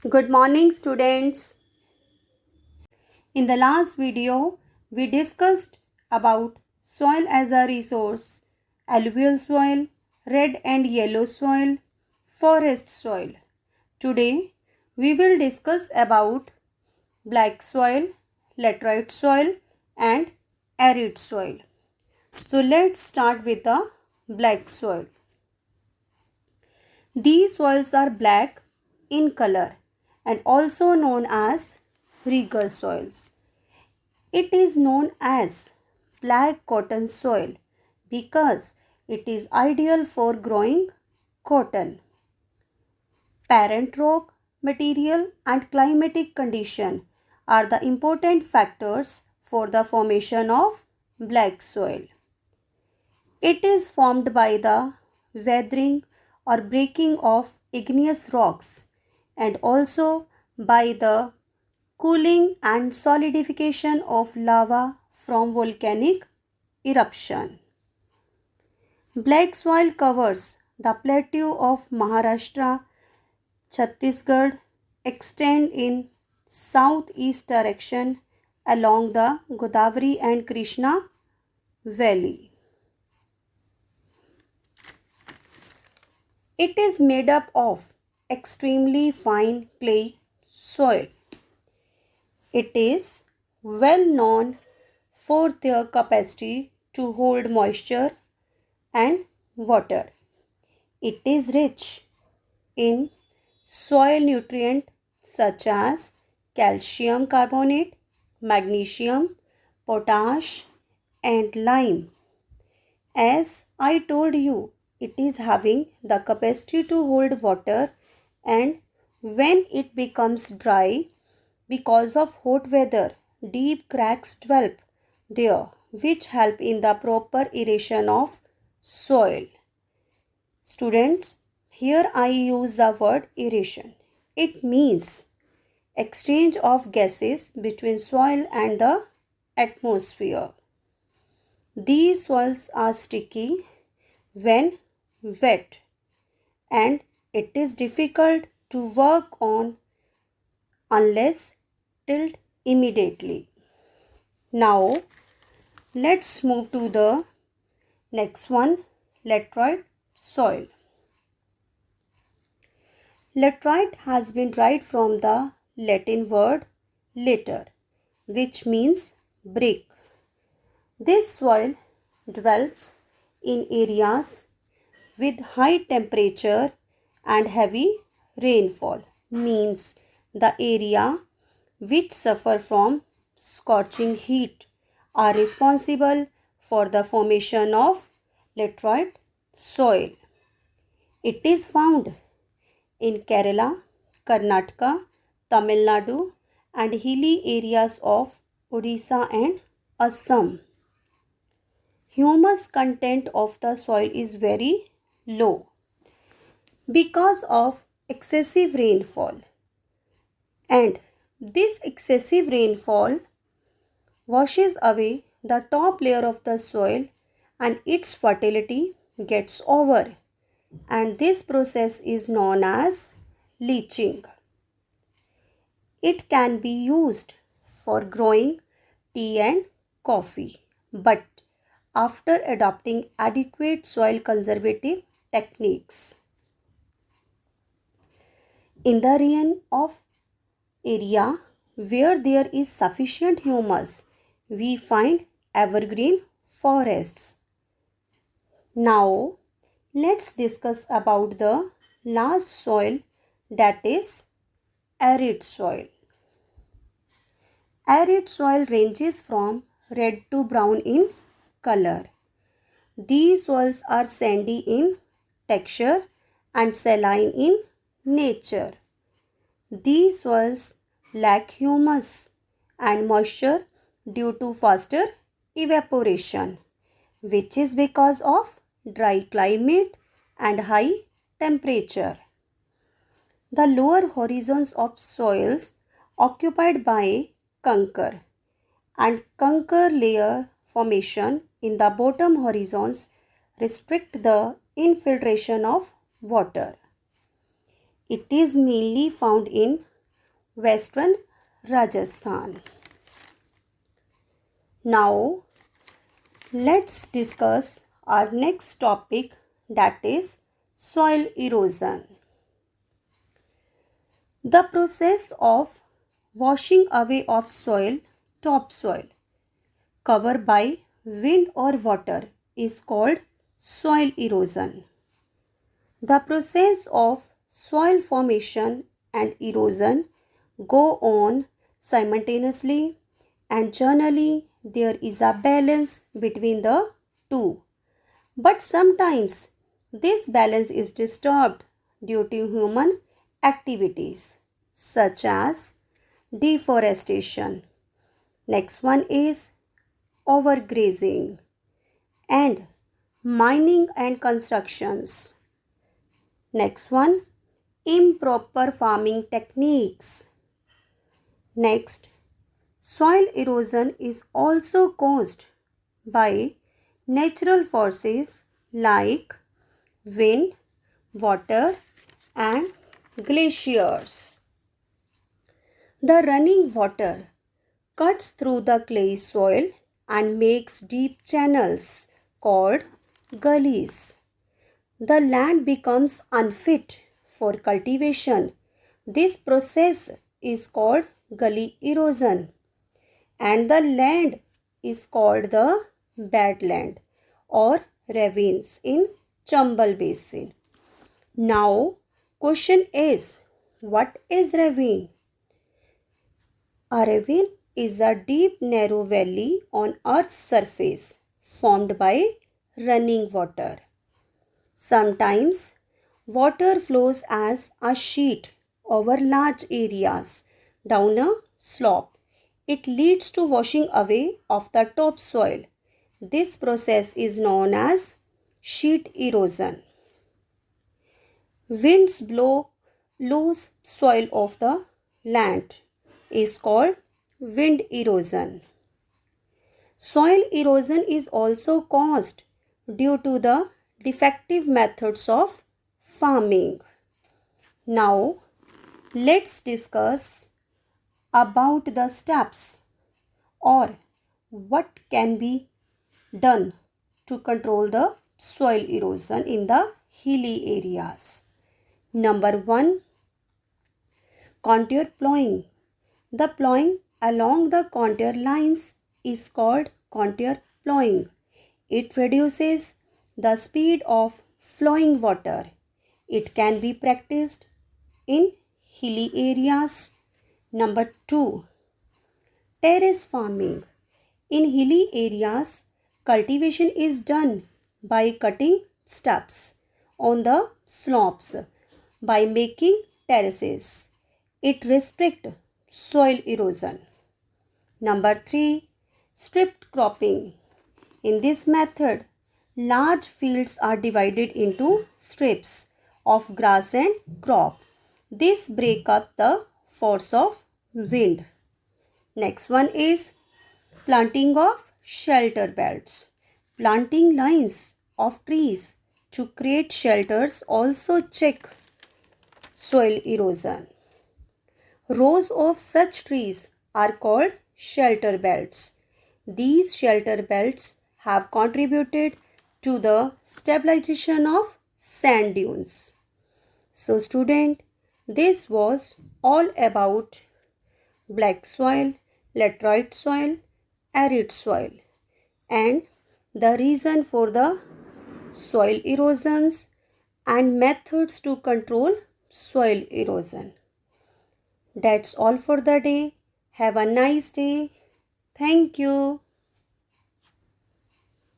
Good morning, students. In the last video, we discussed about soil as a resource, alluvial soil, red and yellow soil, forest soil. Today, we will discuss about black soil, laterite soil and arid soil. So, let's start with the black soil. These soils are black in color and also known as rigger soils. It is known as black cotton soil because it is ideal for growing cotton. Parent rock, material and climatic condition are the important factors for the formation of black soil. It is formed by the weathering or breaking of igneous rocks and also by the cooling and solidification of lava from volcanic eruption. Black soil covers the plateau of Maharashtra, Chhattisgarh, extend in southeast direction along the Godavari and Krishna valley. It is made up of extremely fine clay soil. It is well known for their capacity to hold moisture and water. It is rich in soil nutrients such as calcium carbonate, magnesium, potash and lime. As I told you, it is having the capacity to hold water, and when it becomes dry because of hot weather, deep cracks develop there which help in the proper aeration of soil. Students, here I use the word aeration. It means exchange of gases between soil and the atmosphere. These soils are sticky when wet and it is difficult to work on unless tilled immediately. Now let's move to the next one, laterite soil. Laterite has been derived from the Latin word later, which means brick. This soil develops in areas with high temperature and heavy rainfall, means the area which suffer from scorching heat are responsible for the formation of laterite soil. It is found in Kerala, Karnataka, Tamil Nadu and hilly areas of Odisha and Assam. Humus content of the soil is very low because of excessive rainfall, and this excessive rainfall washes away the top layer of the soil and its fertility gets over, and this process is known as leaching. It can be used for growing tea and coffee, but after adopting adequate soil conservative techniques. In the region of area where there is sufficient humus, we find evergreen forests. Now, let's discuss about the last soil, that is arid soil. Arid soil ranges from red to brown in color. These soils are sandy in texture and saline in nature. These soils lack humus and moisture due to faster evaporation, which is because of dry climate and high temperature. The lower horizons of soils occupied by conker and conker layer formation in the bottom horizons restrict the infiltration of water. It is mainly found in western Rajasthan. Now, let's discuss our next topic, that is soil erosion. The process of washing away of soil, topsoil, covered by wind or water is called soil erosion. The process of soil formation and erosion go on simultaneously, and generally there is a balance between the two. But sometimes this balance is disturbed due to human activities such as deforestation. Next one is overgrazing and mining and constructions. Next one, improper farming techniques. Next, soil erosion is also caused by natural forces like wind, water and glaciers. The running water cuts through the clay soil and makes deep channels called gullies. The land becomes unfit for cultivation. This process is called gully erosion, and the land is called the badland or ravines in Chambal Basin. Now, question is, what is ravine? A ravine is a deep narrow valley on earth's surface formed by running water. Sometimes water flows as a sheet over large areas down a slope. It leads to washing away of the topsoil. This process is known as sheet erosion. Winds blow loose soil off the land is called wind erosion. Soil erosion is also caused due to the defective methods of farming. Now, let's discuss about the steps or what can be done to control the soil erosion in the hilly areas. Number 1, contour plowing. The plowing along the contour lines is called contour plowing. It reduces the speed of flowing water. It can be practiced in hilly areas. Number 2, terrace farming. In hilly areas, cultivation is done by cutting steps on the slopes by making terraces. It restricts soil erosion. Number 3, stripped cropping. In this method, large fields are divided into strips of grass and crop. This breaks up the force of wind. Next one is planting of shelter belts. Planting lines of trees to create shelters also check soil erosion. Rows of such trees are called shelter belts. These shelter belts have contributed to the stabilization of sand dunes. So student, this was all about black soil, laterite soil, arid soil and the reason for the soil erosions and methods to control soil erosion. That's all for the day. Have a nice day. Thank you.